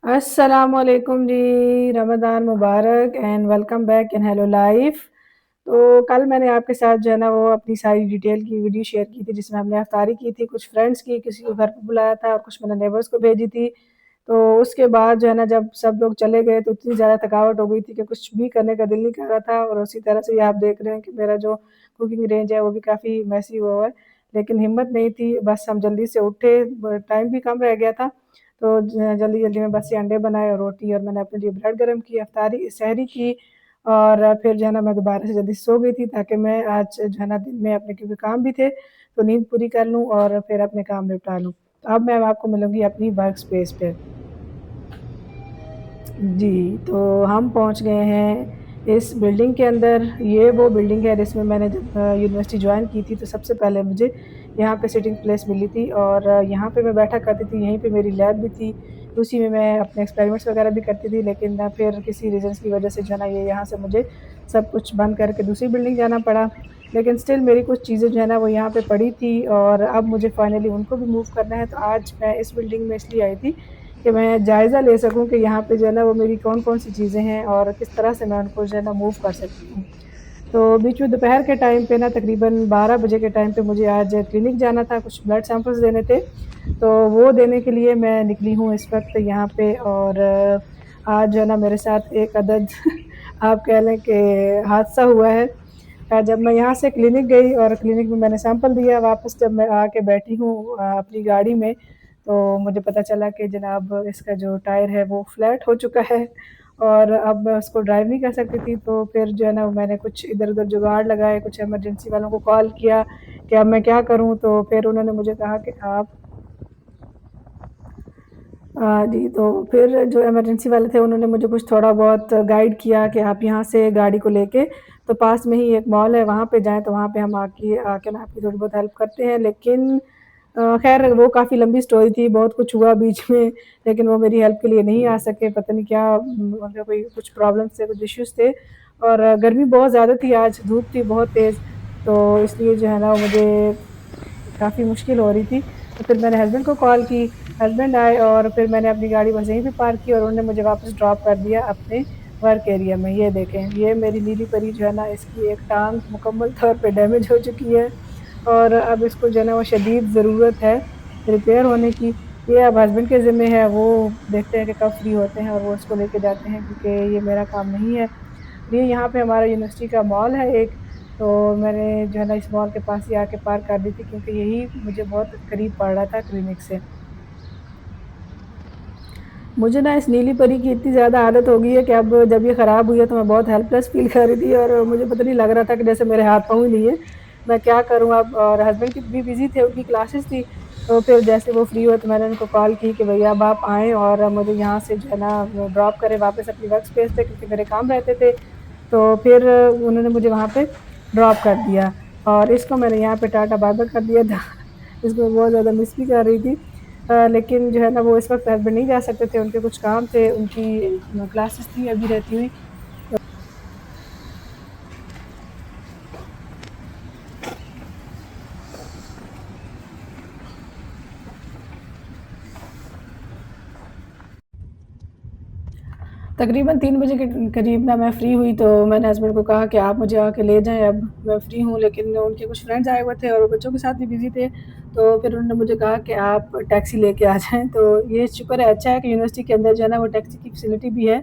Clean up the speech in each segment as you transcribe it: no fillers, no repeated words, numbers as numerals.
अस्सलामुअलैकुम जी, रमज़ान मुबारक and welcome back in hello life. तो कल मैंने आपके साथ जो है ना वो अपनी सारी डिटेल की वीडियो शेयर की थी जिसमें हमने इफ्तारी की थी, कुछ फ्रेंड्स की, किसी को घर पे बुलाया था और कुछ मैंने नेबर्स को भेजी थी। तो उसके बाद जो है ना जब सब लोग चले गए तो इतनी ज़्यादा थकावट हो गई थी कि कुछ भी करने का दिल नहीं कर रहा था और उसी तरह से ये आप देख रहे हैं कि मेरा जो कुकिंग रेंज है वो भी काफ़ी मैसी हुआ है। लेकिन हिम्मत नहीं थी, बस हम जल्दी से उठे, ब टाइम भी कम रह गया था। तो जल्दी-जल्दी में बस ये अंडे बनाए और रोटी और मैंने अपने लिए ब्रेड गरम किया, इफ्तारी सहरी की और फिर जो है ना मैं दोबारा से जल्दी सो गई थी ताकि मैं आज जो है ना दिन में अपने क्योंकि काम भी थे, तो नींद पूरी कर लूँ और फिर अपने काम निपटा लूँ। तो अब मैं आपको मिलूँगी अपनी वर्क स्पेस पे। जी, तो हम पहुँच गए हैं इस बिल्डिंग के अंदर। ये वो बिल्डिंग है जिसमें मैंने जब यूनिवर्सिटी जॉइन की थी तो सबसे पहले मुझे यहाँ पे सिटिंग प्लेस मिली थी और यहाँ पे मैं बैठा करती थी, यहीं पे मेरी लैब भी थी। उसी में मैं अपने एक्सपेरिमेंट्स वगैरह भी करती थी लेकिन फिर किसी रीज़न्स की वजह से जो है ना ये यहाँ से मुझे सब कुछ बंद करके दूसरी बिल्डिंग जाना पड़ा। लेकिन स्टिल मेरी कुछ चीज़ें जो है ना वो यहाँ पे पड़ी थी और अब मुझे फाइनली उनको भी मूव करना है। तो आज मैं इस बिल्डिंग में इसलिए आई थी कि मैं जायज़ा ले सकूँ कि यहाँ पे जो है ना वो मेरी कौन-कौन सी चीज़ें हैं और किस तरह से मैं उनको जो है ना मूव कर सकती हूँ। तो बीच में दोपहर के टाइम पे ना तकरीबन 12 बजे के टाइम पे मुझे आज क्लिनिक जाना था, कुछ ब्लड सैंपल्स देने थे, तो वो देने के लिए मैं निकली हूँ इस वक़्त यहाँ पे और आज जो है ना मेरे साथ एक अदद आप कह लें कि हादसा हुआ है। जब मैं यहाँ से क्लिनिक गई और क्लिनिक में मैंने सैंपल दिया, वापस जब मैं आके बैठी हूँ अपनी गाड़ी में, तो मुझे पता चला कि जनाब इसका जो टायर है वो फ्लैट हो चुका है और अब मैं उसको ड्राइव नहीं कर सकती थी। तो फिर जो है ना मैंने कुछ इधर-उधर जुगाड़ लगाए, कुछ इमरजेंसी वालों को कॉल किया कि अब मैं क्या करूँ? तो फिर उन्होंने मुझे कहा कि आप जी, तो फिर जो इमरजेंसी वाले थे उन्होंने मुझे कुछ थोड़ा बहुत गाइड किया कि आप यहाँ से गाड़ी को लेके तो पास में ही एक मॉल है वहाँ पे जाएँ, तो वहाँ पे हम आके ना आपकी थोड़ी बहुत हेल्प करते हैं। लेकिन ख़ैर वो काफ़ी लंबी स्टोरी थी, बहुत कुछ हुआ बीच में, लेकिन वो मेरी हेल्प के लिए नहीं आ सके, पता नहीं क्या उनका कोई कुछ प्रॉब्लम्स थे, कुछ इश्यूज़ थे और गर्मी बहुत ज़्यादा थी आज, धूप थी बहुत तेज़, तो इसलिए जो है ना मुझे काफ़ी मुश्किल हो रही थी। तो फिर मैंने हस्बैंड को कॉल की, हस्बैंड आए और फिर मैंने अपनी गाड़ी बस यहीं पे पार्क की और उन्होंने मुझे वापस ड्रॉप कर दिया अपने वर्क एरिया में। ये देखें, ये मेरी नीली परी जो है ना इसकी एक टाँग मुकम्मल तौर पे डैमेज हो चुकी है और अब इसको जो है ना वो शदीद ज़रूरत है रिपेयर होने की। ये अब हस्बैंड के ज़िम्मे है, वो देखते हैं कि कब फ्री होते हैं और वो इसको लेके जाते हैं क्योंकि ये मेरा काम नहीं है। ये यहाँ पे हमारा यूनिवर्सिटी का मॉल है एक, तो मैंने जो है ना इस मॉल के पास ही आके पार्क कर दी थी क्योंकि यही मुझे बहुत करीब पड़ रहा था क्लिनिक से। मुझे ना इस नीली परी की इतनी ज़्यादा आदत हो गई है कि अब जब ये ख़राब हुई है तो मैं बहुत हेल्पलेस फ़ील कर रही थी और मुझे पता नहीं लग रहा था कि जैसे मेरे हाथ-पाँव ही नहीं है, मैं क्या करूँ अब? और हस्बैंड की भी बिज़ी थे, उनकी क्लासेस थी, तो फिर जैसे वो फ्री हुए तो मैंने उनको कॉल की कि भैया अब आप आएँ और मुझे यहाँ से जो है ना वो ड्रॉप करें वापस अपनी वर्क स्पेस पे क्योंकि मेरे काम रहते थे। तो फिर उन्होंने मुझे वहाँ पे ड्रॉप कर दिया और इसको मैंने यहाँ पे टाटा बाय-बाय कर दिया था। इसको मैं बहुत ज़्यादा मिस भी कर रही थी। लेकिन जो है ना वो इस वक़्त हस्बैंड नहीं जा सकते थे, उनके कुछ काम थे, उनकी क्लासेस थी अभी रहती हुई। तकरीबन 3 बजे के करीब ना मैं फ्री हुई तो मैंने हस्बैंड को कहा कि आप मुझे आके ले जाएँ अब मैं फ्री हूँ, लेकिन उनके कुछ फ्रेंड्स आए हुए थे और वो बच्चों के साथ भी बिज़ी थे। तो फिर उन्होंने मुझे कहा कि आप टैक्सी लेके आ जाएँ, तो ये शुक्र है अच्छा है कि यूनिवर्सिटी के अंदर जो है ना वो टैक्सी की फैसिलिटी भी है।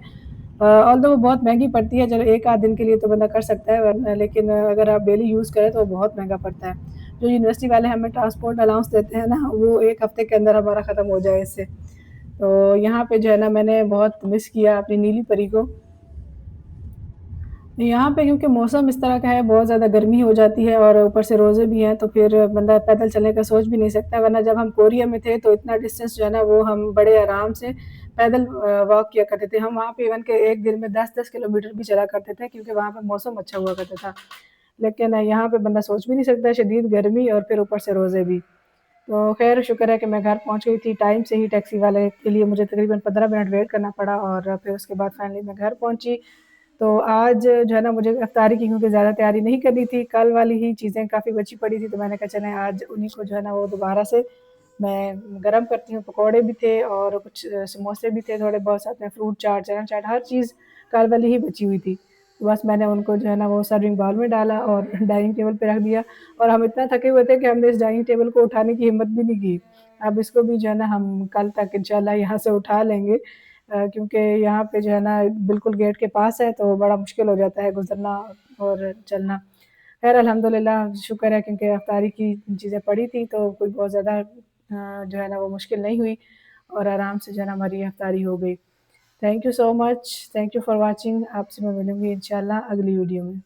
ऑल्दो वो बहुत महँगी पड़ती है, चलो 1 आध दिन के लिए तो बंदा कर सकता है वरना लेकिन अगर आप डेली यूज़ करें तो वो बहुत महँगा पड़ता है। जो यूनिवर्सिटी वाले हमें ट्रांसपोर्ट अलाउंस देते हैं ना, वो 1 हफ़्ते के अंदर हमारा ख़त्म हो जाए इससे। तो यहाँ पे जो है ना मैंने बहुत मिस किया अपनी नीली परी को। यहाँ पे क्योंकि मौसम इस तरह का है, बहुत ज़्यादा गर्मी हो जाती है और ऊपर से रोज़े भी हैं, तो फिर बंदा पैदल चलने का सोच भी नहीं सकता, वरना जब हम कोरिया में थे, तो इतना डिस्टेंस जो है ना, वो हम बड़े आराम से पैदल वॉक किया करते थे। हम वहाँ पे इवन के 1 दिन में 10-10 किलोमीटर भी चला करते थे, क्योंकि वहाँ पे मौसम अच्छा हुआ करता था। लेकिन यहाँ पे बंदा सोच भी नहीं सकता, शदीद गर्मी और फिर ऊपर से रोज़े भी। तो ख़ैर शुक्र है कि मैं घर पहुँच गई थी टाइम से ही, टैक्सी वाले के लिए मुझे तकरीबन 15 मिनट वेट करना पड़ा और फिर उसके बाद फाइनली मैं घर पहुँची। तो आज जो है ना मुझे इफ्तारी की क्योंकि ज़्यादा तैयारी नहीं करनी थी, कल वाली ही चीज़ें काफ़ी बची पड़ी थी, तो मैंने कहा चलें आज उन्हीं को जो है ना वो दोबारा से मैं गरम करती हूँ। पकौड़े भी थे और कुछ समोसे भी थे थोड़े बहुत, साथ में फ्रूट चाट, चना चाट, हर चीज़ कल वाली ही बची हुई थी। तो बस मैंने उनको जो है ना वो सर्विंग बाउल में डाला और डाइनिंग टेबल पे रख दिया और हम इतना थके हुए थे कि हमने इस डाइनिंग टेबल को उठाने की हिम्मत भी नहीं की। अब इसको भी जो है ना हम कल तक इंशाल्लाह यहाँ से उठा लेंगे, क्योंकि यहाँ पे जो है ना बिल्कुल गेट के पास है तो बड़ा मुश्किल हो जाता है गुज़रना और चलना। ख़ैर अल्हम्दुलिल्लाह शुक्र है, क्योंकि अफ्तारी की चीज़ें पड़ी थी तो कोई बहुत ज़्यादा जो है ना वो मुश्किल नहीं हुई और आराम से जो है ना हमारी अफ्तारी हो गई। Thank you so much, thank you for watching. आपसे मैं मिलूँगी इंशाल्लाह अगली वीडियो में।